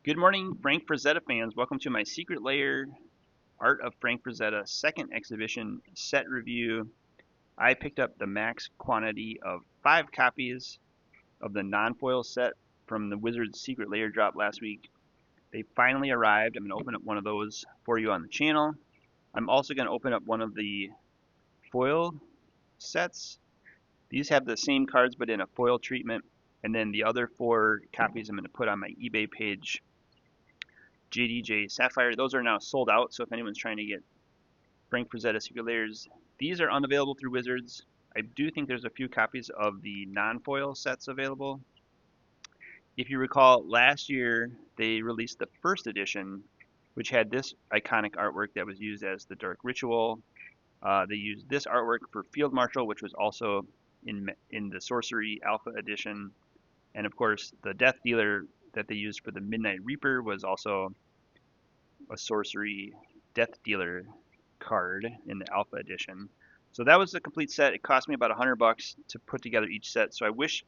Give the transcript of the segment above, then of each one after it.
Good morning, Frank Frazetta fans. Welcome to my Secret Lair Art of Frank Frazetta second exhibition set review. I picked up the max quantity of 5 copies of the non-foil set from the Wizard's Secret Lair drop last week. They finally arrived. I'm going to open up one of those for you on the channel. I'm also going to open up one of the foil sets. These have the same cards but in a foil treatment. And then the other 4 copies I'm going to put on my eBay page. jdj-sapphire. Those are now sold out, so if anyone's trying to get Frank Frazetta Secret Lairs, these are unavailable through Wizards. I do think there's a few copies of the non-foil sets available. If you recall, last year they released the first edition, which had this iconic artwork that was used as the Dark Ritual. They used this artwork for Field Marshal, which was also in the Sorcery Alpha edition. And of course, the Death Dealer that they used for the Midnight Reaper was also a Sorcery Death Dealer card in the Alpha edition. So that was the complete set. It cost me about $100 to put together each set. So I wish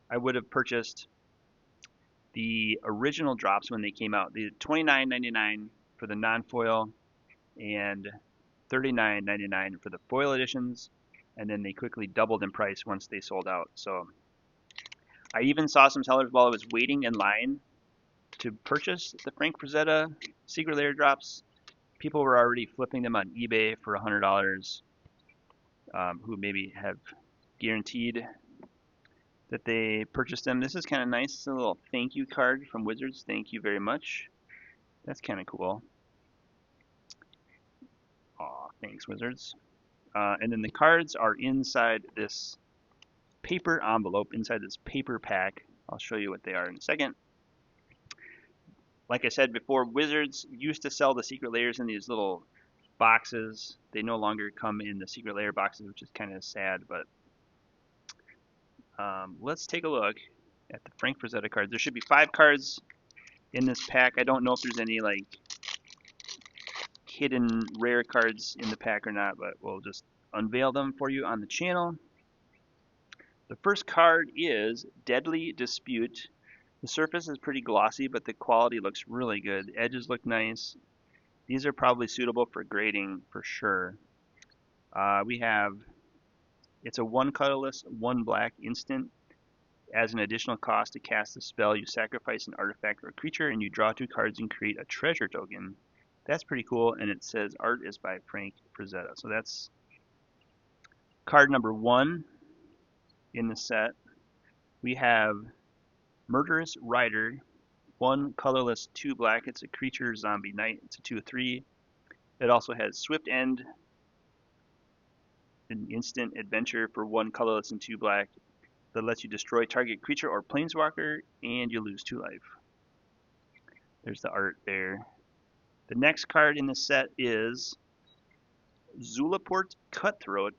I would have purchased the original drops when they came out. The $29.99 for the non-foil and $39.99 for the foil editions. And then they quickly doubled in price once they sold out. So I even saw some sellers while I was waiting in line to purchase the Frank Frazetta Secret Lair drops. People were already flipping them on eBay for $100, who maybe have guaranteed that they purchased them. This is kind of nice. It's a little thank you card from Wizards. Thank you very much. That's kind of cool. Aw, thanks, Wizards. And then the cards are inside this paper envelope, inside this paper pack. I'll show you what they are in a second. Like I said before, Wizards used to sell the Secret Lairs in these little boxes. They no longer come in the Secret Lair boxes, which is kind of sad, but let's take a look at the Frank Frazetta cards. There should be 5 cards in this pack. I don't know if there's any like hidden rare cards in the pack or not, but we'll just unveil them for you on the channel. The first card is Deadly Dispute. The surface is pretty glossy, but the quality looks really good. The edges look nice. These are probably suitable for grading for sure. We have, it's a 1 colorless, 1 black instant. As an additional cost to cast the spell, you sacrifice an artifact or creature and you draw 2 cards and create a treasure token. That's pretty cool, and it says art is by Frank Frazetta. So that's card number 1 in the set. We have Murderous Rider, 1 colorless, 2 black. It's a creature zombie knight. It's a 2/3. It also has Swift End, an instant adventure for 1 colorless and 2 black that lets you destroy target creature or planeswalker, and you lose 2 life. There's the art there. The next card in the set is Zulaport Cutthroat,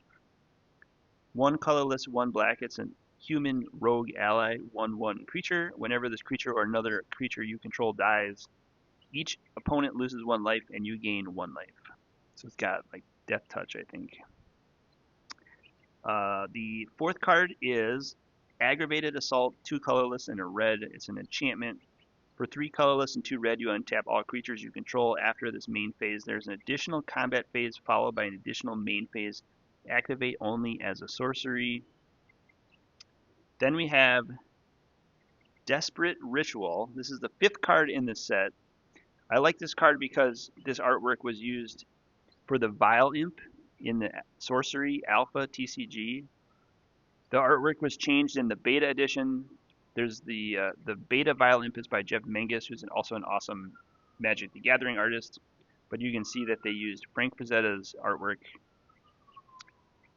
1 colorless, 1 black. It's a human rogue ally, 1/1 creature. Whenever this creature or another creature you control dies, each opponent loses 1 life and you gain 1 life. So it's got like death touch, I think. The fourth card is Aggravated Assault, 2 colorless and a red. It's an enchantment. For 3 colorless and 2 red, you untap all creatures you control. After this main phase, there's an additional combat phase followed by an additional main phase. Activate only as a sorcery. Then we have Desperate Ritual. This is the 5th card in this set. I like this card because this artwork was used for the Vile Imp in the Sorcery Alpha TCG. The artwork was changed in the beta edition. There's the beta Vile Imp is by Jeff Menges, who's also an awesome Magic the Gathering artist. But you can see that they used Frank Frazetta's artwork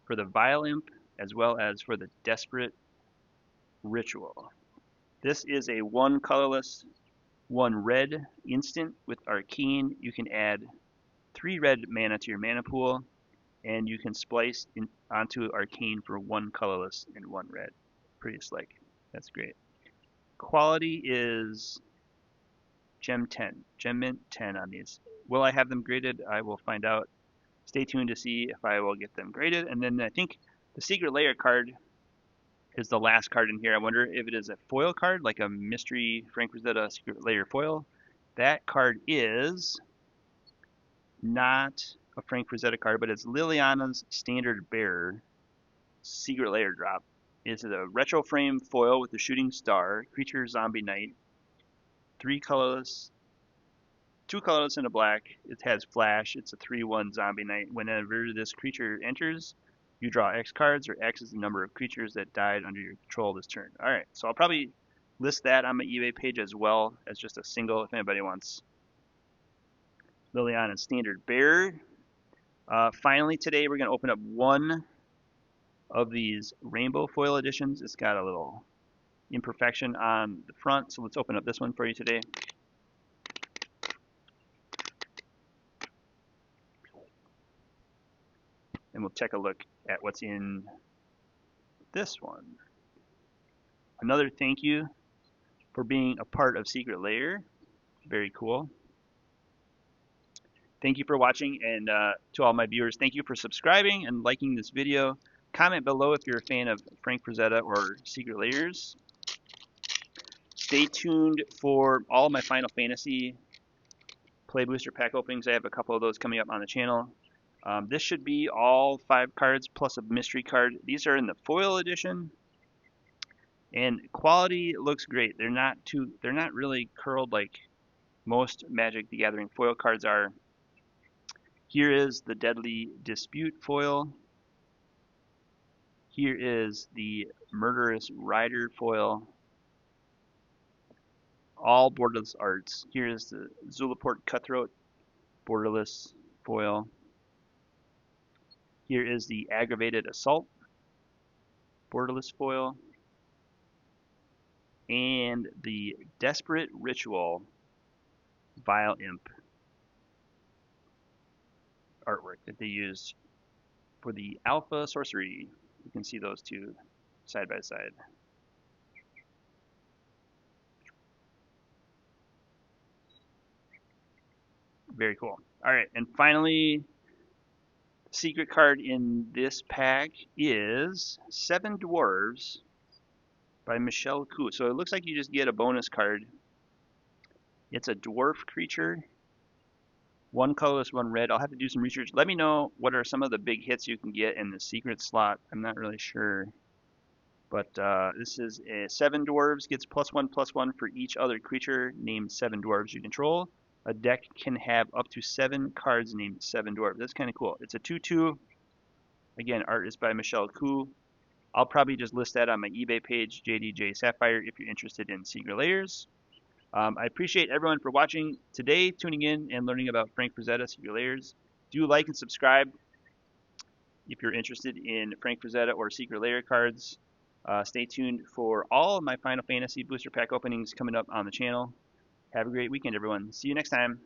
for the Vile Imp as well as for the Desperate Ritual. This is a 1 colorless, 1 red instant with Arcane. You can add 3 red mana to your mana pool, and you can splice onto Arcane for 1 colorless and 1 red. Pretty slick. That's great. Quality is Gem 10, Gem Mint 10 on these. Will I have them graded? I will find out. Stay tuned to see if I will get them graded. And then I think the Secret Lair card is the last card in here. I wonder if it is a foil card, like a mystery Frank Frazetta Secret Lair foil, That card is not a Frank Frazetta card, but it's Liliana's Standard Bearer Secret Lair drop. It's a retro frame foil with a shooting star, creature zombie knight, 3 colorless, 2 colorless and a black. It has flash. It's a 3/1 zombie knight. Whenever this creature enters, you draw X cards, or X is the number of creatures that died under your control this turn. Alright, so I'll probably list that on my eBay page as well as just a single if anybody wants Liliana's Standard Bearer. Finally today we're going to open up one of these rainbow foil editions. It's got a little imperfection on the front, so let's open up this one for you today. And we'll take a look at what's in this one. Another thank you for being a part of Secret Lair. Very cool. Thank you for watching, and to all my viewers, thank you for subscribing and liking this video. Comment below if you're a fan of Frank Frazetta or Secret Lairs. Stay tuned for all my Final Fantasy Play Booster Pack openings. I have a couple of those coming up on the channel. This should be all 5 cards plus a mystery card. These are in the foil edition, and quality looks great. They're not really curled like most Magic the Gathering foil cards are. Here is the Deadly Dispute foil. Here is the Murderous Rider foil. All borderless arts. Here is the Zulaport Cutthroat borderless foil. Here is the Aggravated Assault borderless foil. And the Desperate Ritual Vile Imp artwork that they used for the Alpha Sorcery. You can see those two side by side. Very cool. Alright, and finally, the secret card in this pack is 7 Dwarves by Michelle Koo. So it looks like you just get a bonus card. It's a dwarf creature. 1 colorless, 1 red. I'll have to do some research. Let me know what are some of the big hits you can get in the secret slot. I'm not really sure. But this is a 7 dwarves, gets +1/+1 for each other creature named 7 dwarves you control. A deck can have up to 7 cards named 7 dwarves. That's kind of cool. It's a 2/2. Again, art is by Michelle Koo. I'll probably just list that on my eBay page, jdj-sapphire, if you're interested in Secret Lairs. I appreciate everyone for watching today, tuning in, and learning about Frank Frazetta, Secret Lairs. Do like and subscribe if you're interested in Frank Frazetta or Secret Lair cards. Stay tuned for all of my Final Fantasy Booster Pack openings coming up on the channel. Have a great weekend, everyone. See you next time.